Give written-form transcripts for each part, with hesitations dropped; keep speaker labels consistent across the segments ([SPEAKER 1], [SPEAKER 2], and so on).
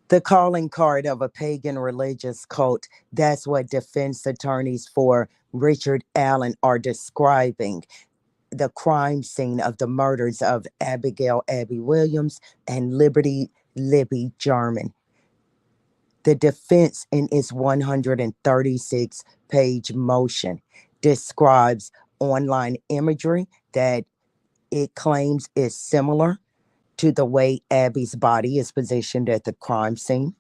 [SPEAKER 1] The calling card of a pagan religious cult. That's what defense attorneys for Richard Allen are describing. The crime scene of the murders of Abigail Abby Williams and Liberty Libby German. The defense, in its 136-page motion, describes online imagery that it claims is similar to the way Abby's body is positioned at the crime scene.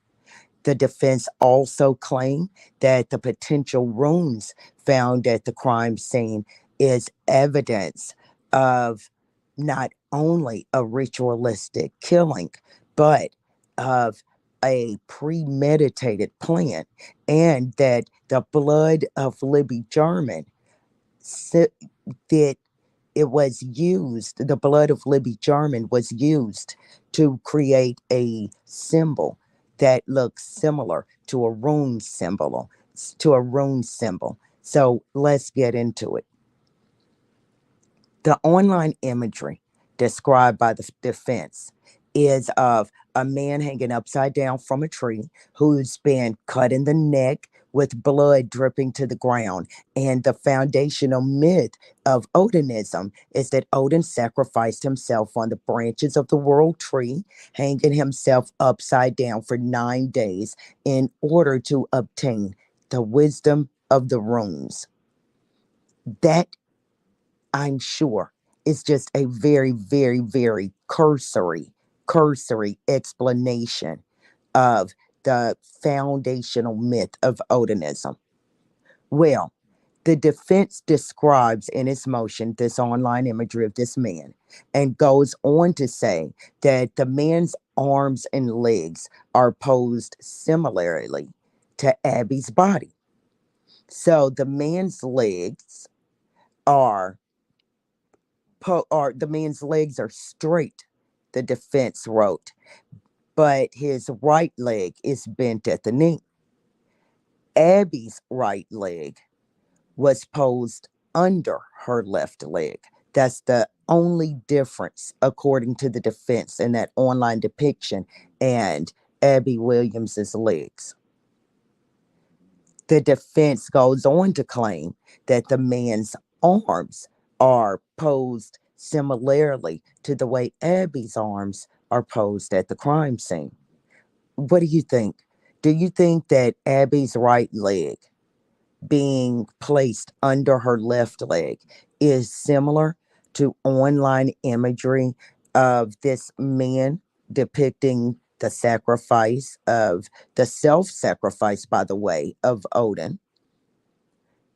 [SPEAKER 1] The defense also claimed that the potential runes found at the crime scene is evidence of not only a ritualistic killing, but of a premeditated plan, and that the blood of Libby German that it was used, the blood of Libby German was used to create a symbol that looks similar to a rune symbol, So let's get into it. The online imagery described by the defense is of a man hanging upside down from a tree who's been cut in the neck with blood dripping to the ground. And the foundational myth of Odinism is that Odin sacrificed himself on the branches of the world tree, hanging himself upside down for 9 days in order to obtain the wisdom of the runes. That, I'm sure, is just a very, very, very cursory explanation of the foundational myth of Odinism. Well, the defense describes in its motion this online imagery of this man and goes on to say that the man's arms and legs are posed similarly to Abby's body. So the man's legs are the man's legs are straight, the defense wrote, but his right leg is bent at the knee. Abby's right leg was posed under her left leg. That's the only difference, according to the defense, in that online depiction and Abby Williams's legs. The defense goes on to claim that the man's arms are posed similarly to the way Abby's arms are posed at the crime scene. What do you think? Do you think that Abby's right leg being placed under her left leg is similar to online imagery of this man depicting the sacrifice of the self sacrifice, by the way, of Odin?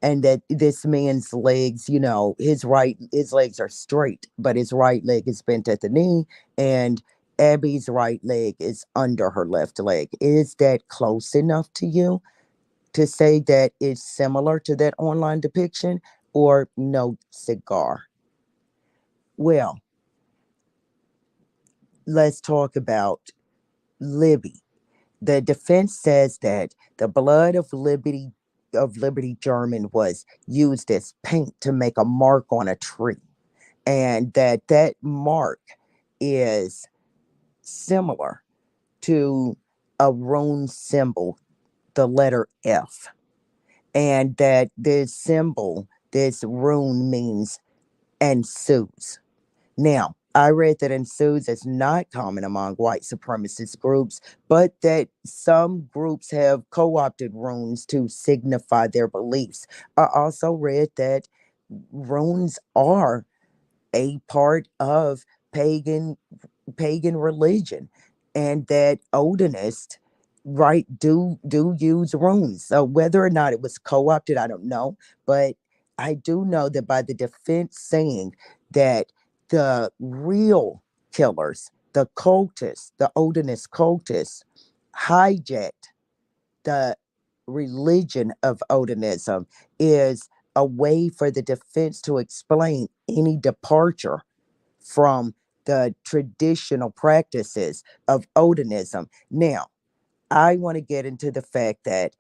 [SPEAKER 1] And that this man's legs, his legs are straight, but his right leg is bent at the knee, and Abby's right leg is under her left leg. Is that close enough to you to say that it's similar to that online depiction, or no cigar? Well, let's talk about Libby. The defense says that the blood of Liberty German was used as paint to make a mark on a tree, and that mark is similar to a rune symbol, the letter F, and that this rune means ensues. Now, I read that ensues is not common among white supremacist groups, but that some groups have co opted runes to signify their beliefs. I also read that runes are a part of pagan pagan religion, and that Odinists, right, do use runes. So whether or not it was co-opted, I don't know, but I do know that by the defense saying that the real killers, the cultists, the Odinist cultists, hijacked the religion of Odinism, is a way for the defense to explain any departure from the traditional practices of Odinism. Now, I want to get into the fact that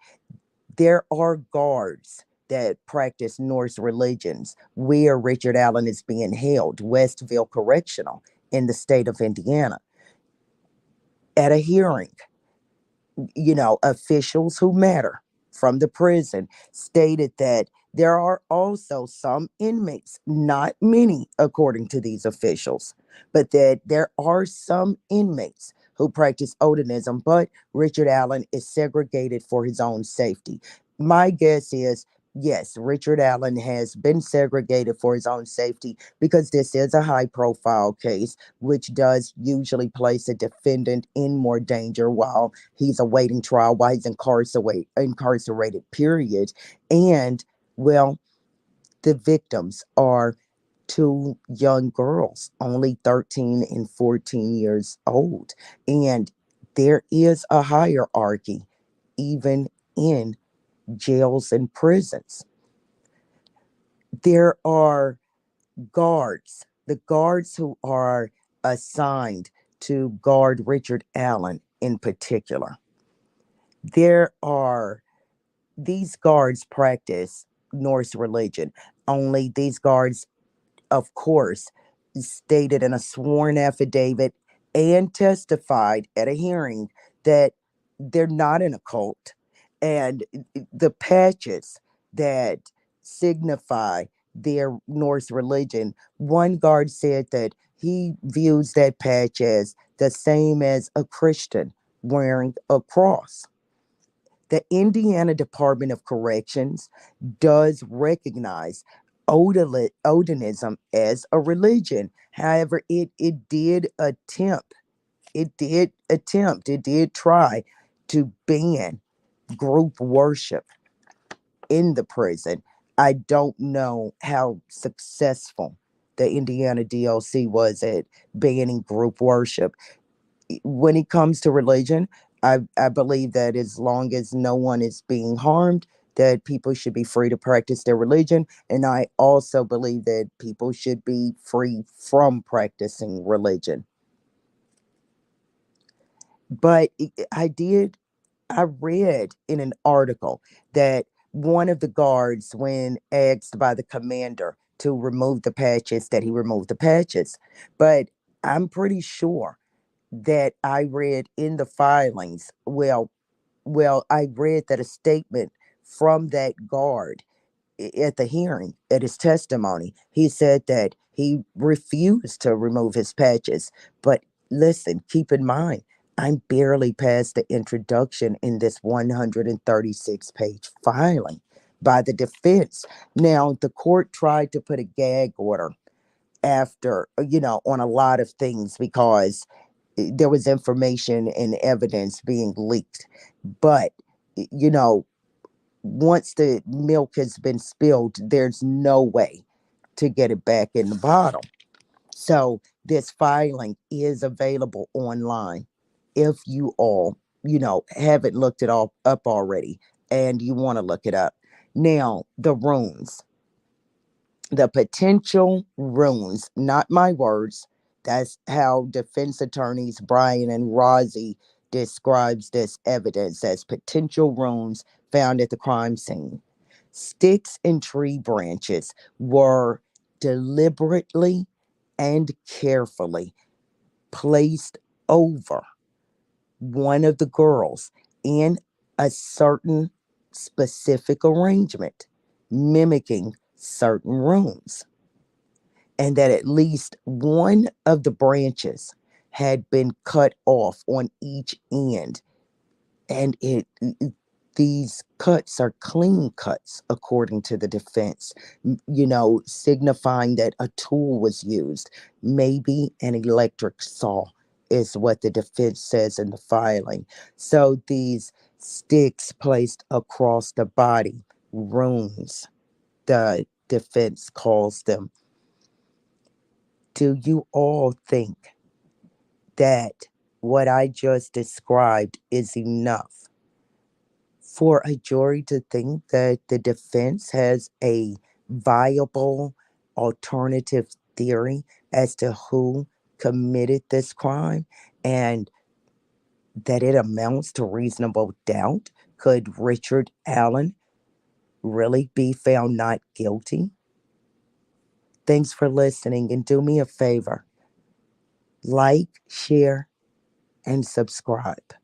[SPEAKER 1] there are guards that practice Norse religions where Richard Allen is being held, Westville Correctional in the state of Indiana. At a hearing, officials who matter from the prison stated that there are also some inmates, not many according to these officials, but that there are some inmates who practice Odinism, but Richard Allen is segregated for his own safety. My guess is yes, Richard Allen has been segregated for his own safety because this is a high profile case, which does usually place a defendant in more danger while he's awaiting trial, while he's incarcerated, period. And, well, the victims are two young girls, only 13 and 14 years old. And there is a hierarchy, even in jails and prisons. There are guards, the guards who are assigned to guard Richard Allen in particular. There are these guards practice Norse religion. Only these guards, of course, stated in a sworn affidavit and testified at a hearing that they're not in a cult. And the patches that signify their Norse religion, one guard said that he views that patch as the same as a Christian wearing a cross. The Indiana Department of Corrections does recognize Odinism as a religion. However, it did try to ban group worship in the prison. I don't know how successful the Indiana DLC was at banning group worship. When it comes to religion, I believe that as long as no one is being harmed, that people should be free to practice their religion. And I also believe that people should be free from practicing religion. But I read in an article that one of the guards, when asked by the commander to remove the patches, that he removed the patches. But I'm pretty sure that I read in the filings. I read that a statement from that guard at the hearing, at his testimony, he said that he refused to remove his patches. But listen, keep in mind, I'm barely past the introduction in this 136-page filing by the defense. Now, the court tried to put a gag order after, on a lot of things because there was information and evidence being leaked. But, you know, once the milk has been spilled, there's no way to get it back in the bottle. So this filing is available online if you all, haven't looked it all up already and you want to look it up. Now, the runes, the potential runes, not my words. That's how defense attorneys Brian and Rozzy describes this evidence as potential runes found at the crime scene. Sticks and tree branches were deliberately and carefully placed over one of the girls in a certain specific arrangement, mimicking certain runes, and that at least one of the branches had been cut off on each end, and these cuts are clean cuts according to the defense, signifying that a tool was used, maybe an electric saw is what the defense says in the filing. So these sticks placed across the body, runes, the defense calls them. Do you all think that what I just described is enough for a jury to think that the defense has a viable alternative theory as to who committed this crime and that it amounts to reasonable doubt? Could Richard Allen really be found not guilty? Thanks for listening, and do me a favor, like, share, and subscribe.